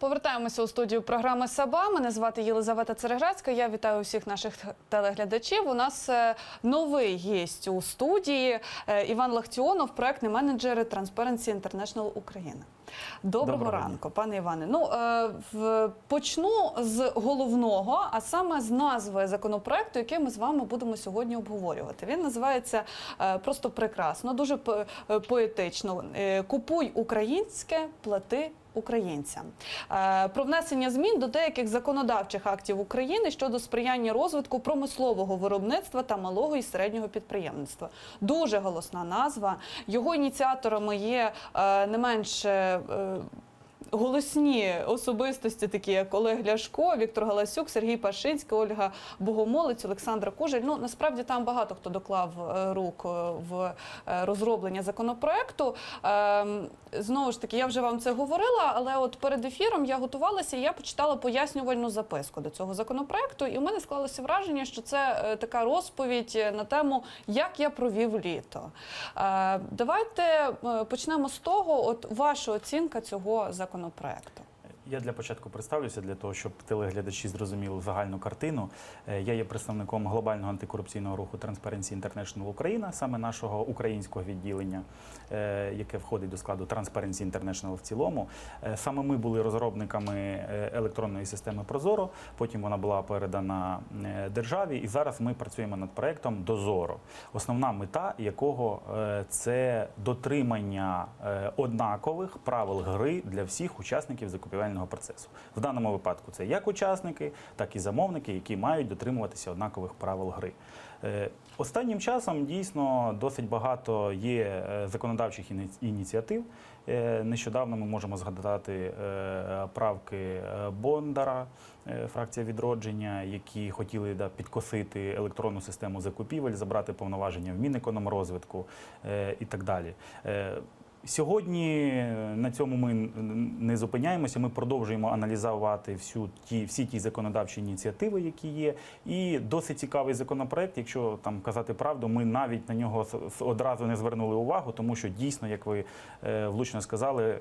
Повертаємося у студію програми «Саба». Мене звати Єлизавета Цереградська. Я вітаю усіх наших телеглядачів. У нас новий гість у студії – Іван Лахтіонов, проектний менеджер Transparency International Україна. Доброго ранку, пане Іване. Почну з головного, а саме з назви законопроекту, який ми з вами будемо сьогодні обговорювати. Він називається просто прекрасно, дуже поетично «Купуй українське, плати українцям». Про внесення змін до деяких законодавчих актів України щодо сприяння розвитку промислового виробництва та малого і середнього підприємництва. Дуже голосна назва. Його ініціаторами є не менш голосні особистості, такі як Олег Ляшко, Віктор Галасюк, Сергій Пашинський, Ольга Богомолець, Олександра Кужель. Насправді там багато хто доклав рук в розроблення законопроекту. Знову ж таки, я вже вам це говорила, але от перед ефіром я готувалася і я почитала пояснювальну записку до цього законопроекту, і в мене склалося враження, що це така розповідь на тему «Як я провів літо». Давайте почнемо з того, от ваша оцінка цього законопроекту. Я для початку представлюся, для того, щоб телеглядачі зрозуміли загальну картину. Я є представником глобального антикорупційного руху Transparency International Україна, саме нашого українського відділення, яке входить до складу Transparency International в цілому. Саме ми були розробниками електронної системи ProZorro, потім вона була передана державі, і зараз ми працюємо над проектом DOZORRO, основна мета якого – це дотримання однакових правил гри для всіх учасників закупівельного процесу. В даному випадку це як учасники, так і замовники, які мають дотримуватися однакових правил гри. Останнім часом дійсно досить багато є законодавчих ініціатив. Нещодавно ми можемо згадати правки Бондара, фракція «Відродження», які хотіли підкосити електронну систему закупівель, забрати повноваження в Мінекономрозвитку і так далі. Сьогодні на цьому ми не зупиняємося, ми продовжуємо аналізувати всі ті законодавчі ініціативи, які є. І досить цікавий законопроект, якщо там казати правду, ми навіть на нього одразу не звернули увагу, тому що дійсно, як ви влучно сказали,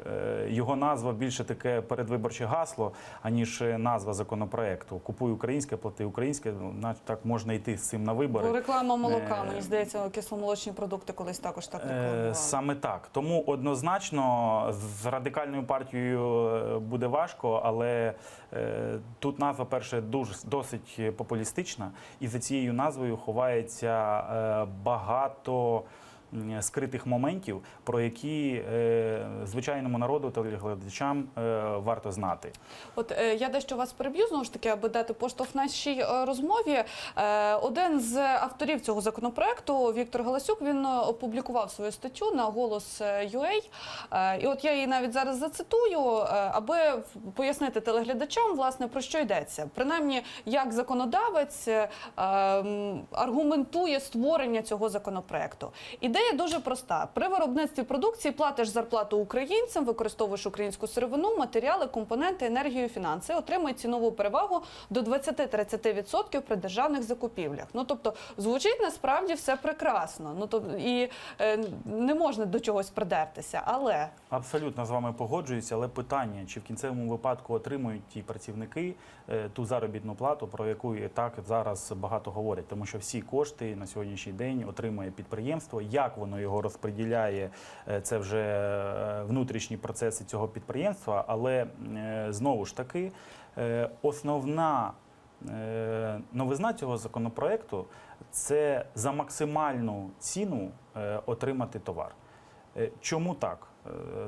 його назва більше таке передвиборче гасло, аніж назва законопроекту. «Купуй українське, плати українське», так можна йти з цим на вибори. Реклама молока, мені здається, кисломолочні продукти колись також так рекламували. Саме так. Тому однозначно з радикальною партією буде важко, але тут назва, перше, досить популістична, і за цією назвою ховається багато скритих моментів, про які звичайному народу та глядачам варто знати. От я дещо вас переб'ю, знову ж таки, аби дати поштовх нашій розмові. Один з авторів цього законопроекту, Віктор Галасюк, він опублікував свою статтю на Голос.ua. І от я її навіть зараз зацитую, аби пояснити телеглядачам, власне, про що йдеться. Принаймні, як законодавець аргументує створення цього законопроекту. Ідея дуже проста. При виробництві продукції платиш зарплату українцям, використовуєш українську сировину, матеріали, компоненти, енергію, фінанси, отримує цінову перевагу до 20-30% при державних закупівлях. Тобто, звучить насправді все прекрасно. І не можна до чогось придертися, але... Абсолютно з вами погоджуюся, але питання, чи в кінцевому випадку отримують ті працівники ту заробітну плату, про яку і так зараз багато говорять. Тому що всі кошти на сьогоднішній день отримує підприємство. Як воно його розподіляє, це вже внутрішні процеси цього підприємства, але знову ж таки основна новизна цього законопроекту – це за максимальну ціну отримати товар. Чому так?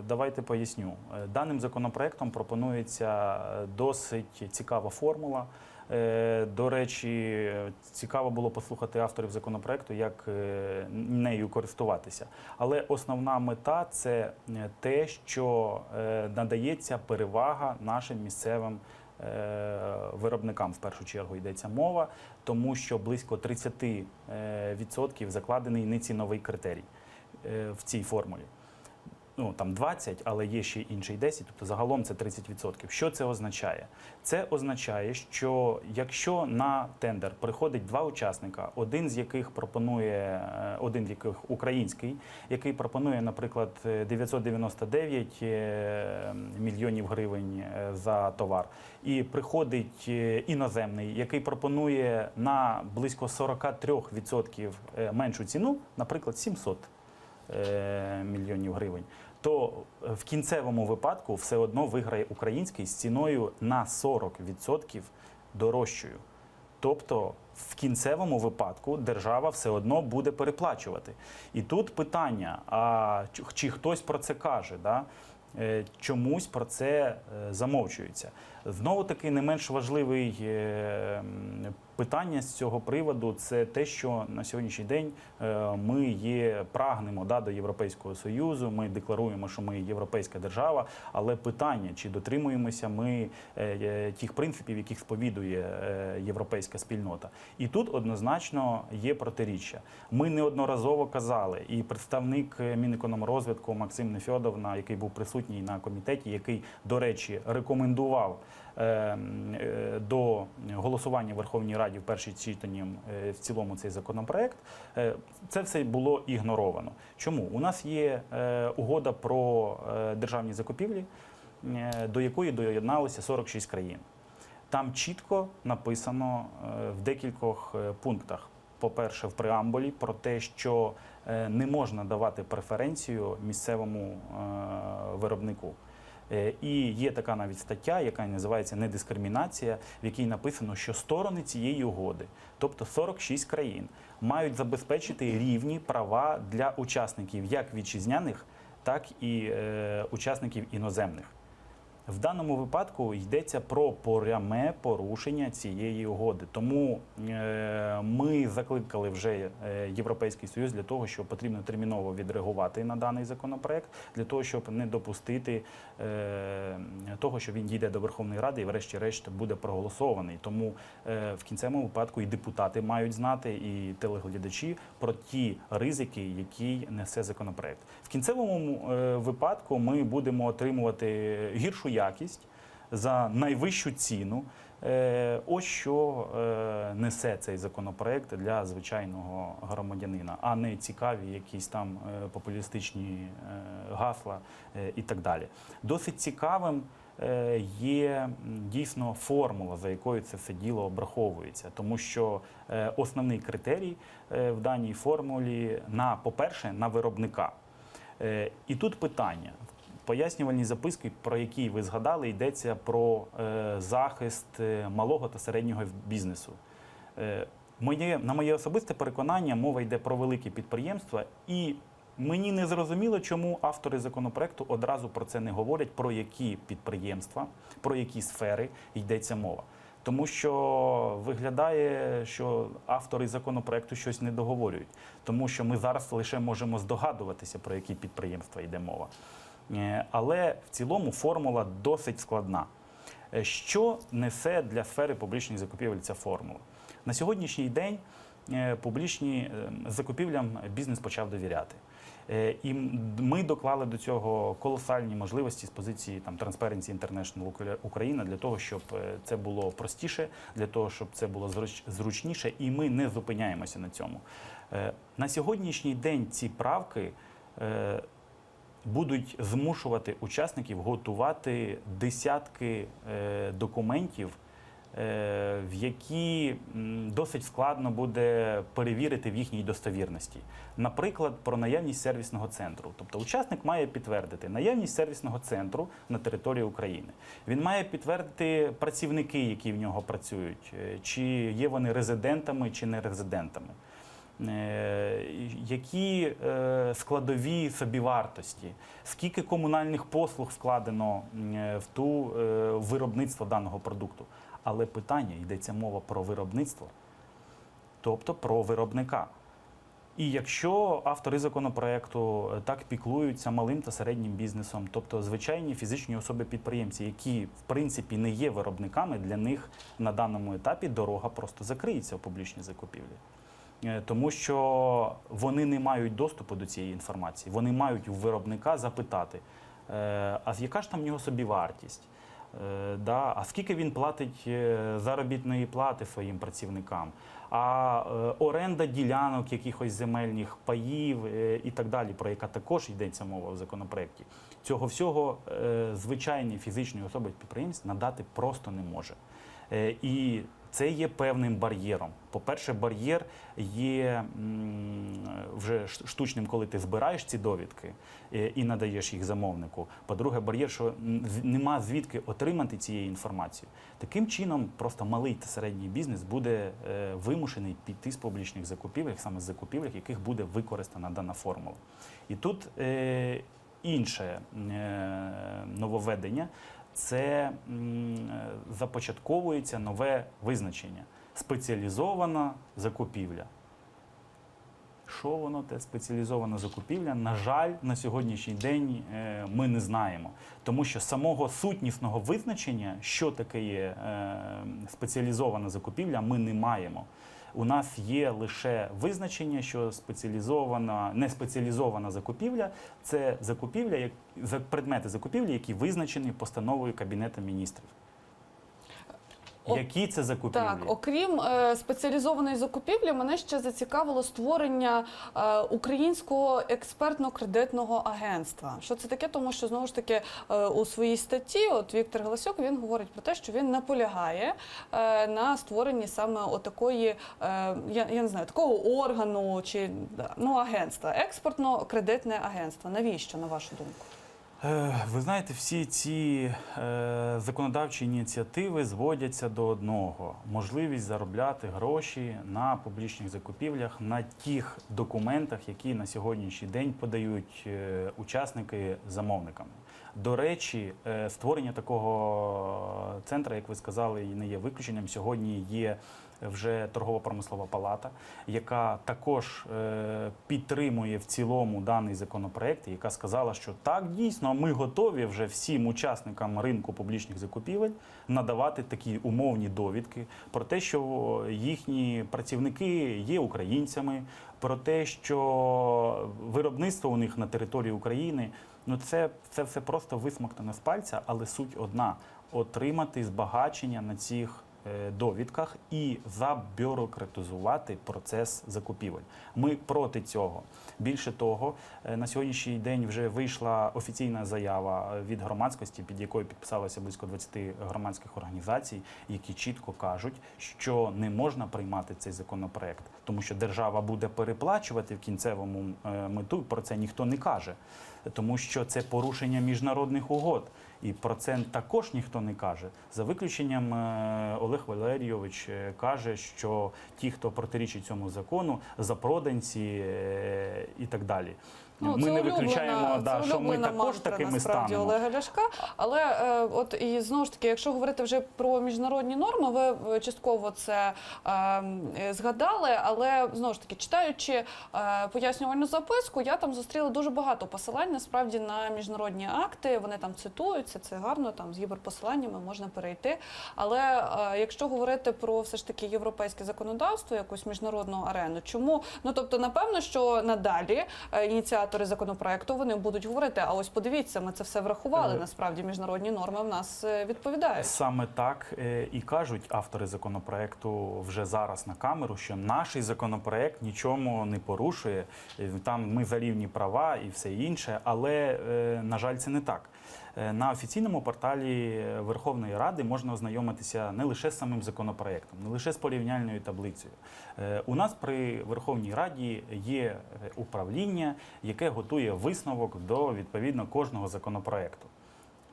Давайте поясню. Даним законопроектом пропонується досить цікава формула. До речі, цікаво було послухати авторів законопроекту, як нею користуватися. Але основна мета – це те, що надається перевага нашим місцевим виробникам, в першу чергу йдеться мова, тому що близько 30% закладений неціновий критерій в цій формулі. ну, там 20, але є ще інший 10, тобто загалом це 30%. Що це означає? Це означає, що якщо на тендер приходить два учасника, один з яких український, який пропонує, наприклад, 999 мільйонів гривень за товар, і приходить іноземний, який пропонує на близько 43% меншу ціну, наприклад, 700 мільйонів гривень, то в кінцевому випадку все одно виграє український з ціною на 40% дорожчою. Тобто в кінцевому випадку держава все одно буде переплачувати. І тут питання, а чи хтось про це каже, да? Чомусь про це замовчується. Знову-таки не менш важливий питання з цього приводу – це те, що на сьогоднішній день ми прагнемо до Європейського Союзу, ми декларуємо, що ми європейська держава, але питання, чи дотримуємося ми тих принципів, яких сповідує європейська спільнота. І тут однозначно є протиріччя. Ми неодноразово казали, і представник Мінекономрозвитку Максим Нефьодов, який був присутній на комітеті, який, до речі, рекомендував до голосування в Верховній Раді в першій читанні в цілому цей законопроект, це все було ігноровано. Чому? У нас є угода про державні закупівлі, до якої доєдналося 46 країн. Там чітко написано в декількох пунктах. По-перше, в преамбулі про те, що не можна давати преференцію місцевому виробнику. І є така навіть стаття, яка називається «Недискримінація», в якій написано, що сторони цієї угоди, тобто 46 країн, мають забезпечити рівні права для учасників як вітчизняних, так і учасників іноземних. В даному випадку йдеться про пряме порушення цієї угоди. Тому ми закликали вже Європейський Союз для того, що потрібно терміново відреагувати на даний законопроект, для того, щоб не допустити того, що він дійде до Верховної Ради і врешті-решт буде проголосований. Тому в кінцевому випадку і депутати мають знати, і телеглядачі про ті ризики, які несе законопроект. В кінцевому випадку ми будемо отримувати гіршу якість за найвищу ціну. Ось що несе цей законопроект для звичайного громадянина, а не цікаві якісь там популістичні гасла і так далі. Досить цікавим є дійсно формула, за якою це все діло обраховується, тому що основний критерій в даній формулі, по-перше, на виробника. І тут питання. Пояснювальні записки, про які ви згадали, йдеться про захист малого та середнього бізнесу. На моє особисте переконання, мова йде про великі підприємства, і мені не зрозуміло, чому автори законопроекту одразу про це не говорять, про які підприємства, про які сфери йдеться мова. Тому що виглядає, що автори законопроекту щось не договорюють, тому що ми зараз лише можемо здогадуватися, про які підприємства йде мова. Але в цілому формула досить складна. Що несе для сфери публічних закупівель ця формула? На сьогоднішній день публічним закупівлям бізнес почав довіряти. І ми доклали до цього колосальні можливості з позиції Transparency International Україна для того, щоб це було простіше, для того, щоб це було зручніше, і ми не зупиняємося на цьому. На сьогоднішній день ці правки будуть змушувати учасників готувати десятки документів, в які досить складно буде перевірити в їхній достовірності. Наприклад, про наявність сервісного центру. Тобто учасник має підтвердити наявність сервісного центру на території України. Він має підтвердити працівники, які в нього працюють, чи є вони резидентами, чи не резидентами. Які складові собівартості, скільки комунальних послуг вкладено в виробництво даного продукту. Але питання, йдеться мова про виробництво, тобто про виробника. І якщо автори законопроекту так піклуються малим та середнім бізнесом, тобто звичайні фізичні особи-підприємці, які в принципі не є виробниками, для них на даному етапі дорога просто закриється в публічній закупівлі. Тому що вони не мають доступу до цієї інформації. Вони мають у виробника запитати, а яка ж там в нього собівартість? А скільки він платить заробітної плати своїм працівникам? А оренда ділянок, якихось земельних паїв і так далі, про яка також йдеться мова в законопроекті. Цього всього звичайний фізичної особи-підприємець надати просто не може. І це є певним бар'єром. По-перше, бар'єр є вже штучним, коли ти збираєш ці довідки і надаєш їх замовнику. По-друге, бар'єр, що нема звідки отримати цієї інформації. Таким чином, просто малий та середній бізнес буде вимушений піти з публічних закупівель, саме з закупівель, яких буде використана дана формула. І тут інше нововведення. Це започатковується нове визначення – спеціалізована закупівля. Що воно те спеціалізована закупівля? На жаль, на сьогоднішній день ми не знаємо. Тому що самого сутнісного визначення, що таке є спеціалізована закупівля, ми не маємо. У нас є лише визначення, що неспеціалізована закупівля – це закупівля, предмети закупівлі, які визначені постановою Кабінету міністрів. Які це закупівлі? Так, окрім спеціалізованої закупівлі, мене ще зацікавило створення Українського експертно-кредитного агентства. Що це таке? Тому що, знову ж таки, у своїй статті от Віктор Галасюк, він говорить про те, що він наполягає на створенні саме отакої, я не знаю, такого органу чи агентства, експортно-кредитне агентство. Навіщо, на вашу думку? Ви знаєте, всі ці законодавчі ініціативи зводяться до одного – можливість заробляти гроші на публічних закупівлях, на тих документах, які на сьогоднішній день подають учасники замовникам. До речі, створення такого центру, як ви сказали, не є виключенням. Сьогодні є вже торгово-промислова палата, яка також підтримує в цілому даний законопроект, яка сказала, що так, дійсно, ми готові вже всім учасникам ринку публічних закупівель надавати такі умовні довідки про те, що їхні працівники є українцями, про те, що виробництво у них на території України. Це все просто висмоктане з пальця, але суть одна – отримати збагачення на цих довідках і забюрократизувати процес закупівель. Ми проти цього. Більше того, на сьогоднішній день вже вийшла офіційна заява від громадськості, під якою підписалося близько 20 громадських організацій, які чітко кажуть, що не можна приймати цей законопроект, тому що держава буде переплачувати в кінцевому мету, про це ніхто не каже, тому що це порушення міжнародних угод. І про це також ніхто не каже. За виключенням Олег Валерійович каже, що ті, хто протирічить цьому закону, запроданці і так далі. Ми не виключаємо, що ми також такими станемо. Олега Ляшка. Але от і знову ж таки, якщо говорити вже про міжнародні норми, ви частково це згадали, але знову ж таки, читаючи пояснювальну записку, я там зустріла дуже багато посилань насправді на міжнародні акти. Вони там цитуються, це гарно, там з гіперпосиланнями можна перейти. Але якщо говорити про все ж таки європейське законодавство, якусь міжнародну арену, чому? Тобто, напевно, що надалі ініціатори законопроекту, вони будуть говорити, а ось подивіться, ми це все врахували, насправді міжнародні норми в нас відповідають. Саме так і кажуть автори законопроекту вже зараз на камеру, що наш законопроект нічому не порушує, там ми за рівні права і все інше, але, на жаль, це не так. На офіційному порталі Верховної Ради можна ознайомитися не лише з самим законопроектом, не лише з порівняльною таблицею. У нас при Верховній Раді є управління, яке готує висновок до, відповідно, кожного законопроекту.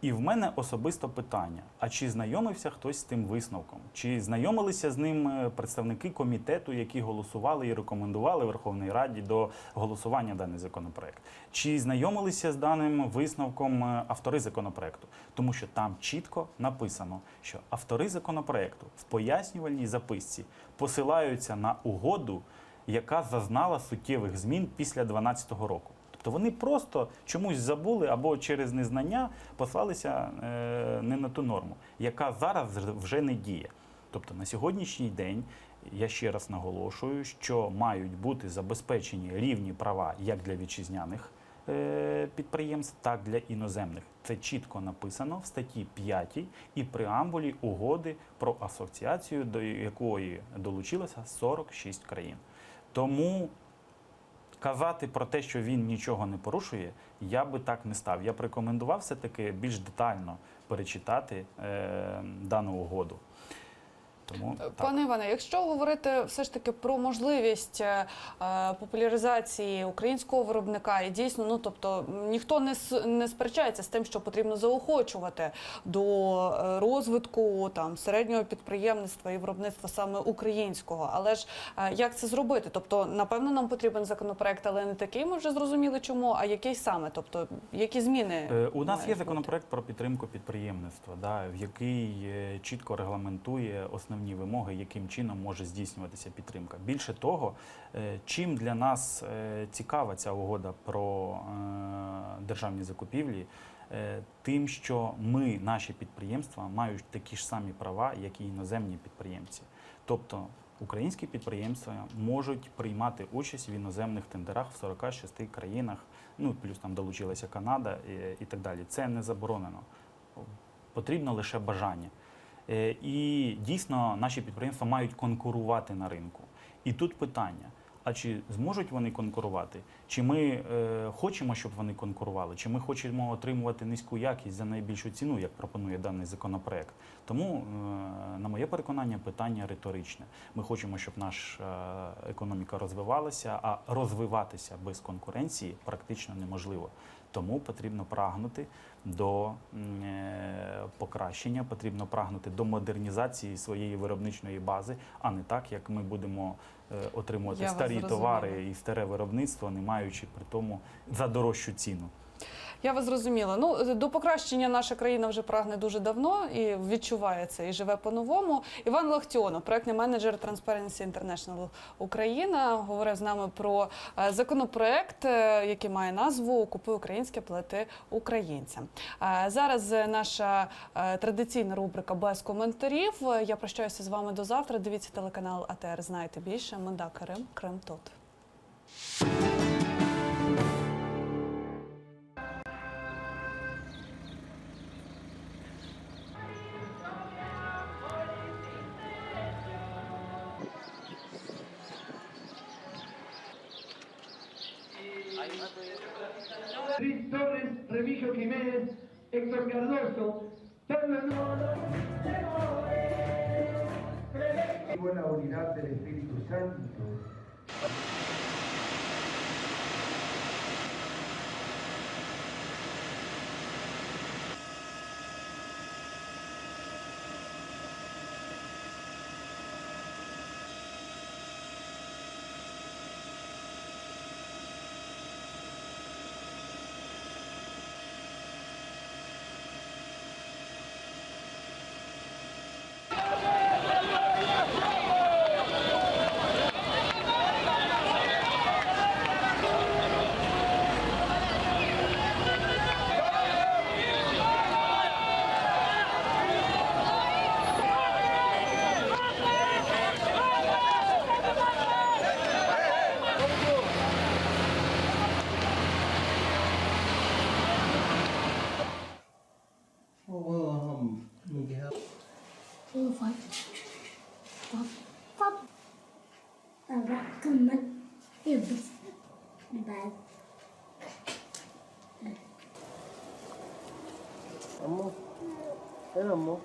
І в мене особисто питання, а чи знайомився хтось з тим висновком? Чи знайомилися з ним представники комітету, які голосували і рекомендували Верховній Раді до голосування даний законопроект? Чи знайомилися з даним висновком автори законопроекту? Тому що там чітко написано, що автори законопроекту в пояснювальній записці посилаються на угоду, яка зазнала суттєвих змін після 2012 року. Тобто вони просто чомусь забули або через незнання послалися не на ту норму, яка зараз вже не діє. Тобто на сьогоднішній день Я ще раз наголошую, що мають бути забезпечені рівні права як для вітчизняних підприємств, так і для іноземних. Це чітко написано в статті 5 і преамбулі угоди про асоціацію, до якої долучилося 46 країн. Тому казати про те, що він нічого не порушує, я би так не став. Я б рекомендував все-таки більш детально перечитати дану угоду. Тому, Пане Іване, якщо говорити все ж таки про можливість популяризації українського виробника, і дійсно, ну тобто ніхто не сперечається з тим, що потрібно заохочувати до розвитку там середнього підприємництва і виробництва саме українського. Але ж як це зробити? Тобто, напевно, нам потрібен законопроект, але не такий, ми вже зрозуміли чому, а який саме? Тобто, які зміни? У нас є мають законопроект про підтримку підприємництва, в який чітко регламентує основні вимоги, яким чином може здійснюватися підтримка. Більше того, чим для нас цікава ця угода про державні закупівлі, тим, що наші підприємства мають такі ж самі права, як і іноземні підприємці. Тобто українські підприємства можуть приймати участь в іноземних тендерах в 46 країнах, ну плюс там долучилася Канада і так далі. Це не заборонено. Потрібно лише бажання. І дійсно наші підприємства мають конкурувати на ринку. І тут питання, а чи зможуть вони конкурувати? Чи ми хочемо, щоб вони конкурували? Чи ми хочемо отримувати низьку якість за найбільшу ціну, як пропонує даний законопроект? Тому, на моє переконання, питання риторичне. Ми хочемо, щоб наша економіка розвивалася, а розвиватися без конкуренції практично неможливо. Тому потрібно прагнути до покращення, потрібно прагнути до модернізації своєї виробничої бази, а не так, як ми будемо отримувати старі товари і старе виробництво, не маючи при тому за дорожчу ціну. Я вас зрозуміла. Ну, до покращення наша країна вже прагне дуже давно і відчуває це, і живе по-новому. Іван Лахтіонов, проектний менеджер Transparency International Україна, говорив з нами про законопроект, який має назву «Купуй українське, плати українцям». Зараз наша традиційна рубрика «Без коментарів». Я прощаюся з вами до завтра. Дивіться телеканал АТР, знаєте більше. Манда Крим, Крим тут. Luis Torres, Remigio Jiménez, Héctor Cardoso, todo el mundo. Vivo la unidad del Espíritu Santo. كمل يلبس بعد عمو فين عمو؟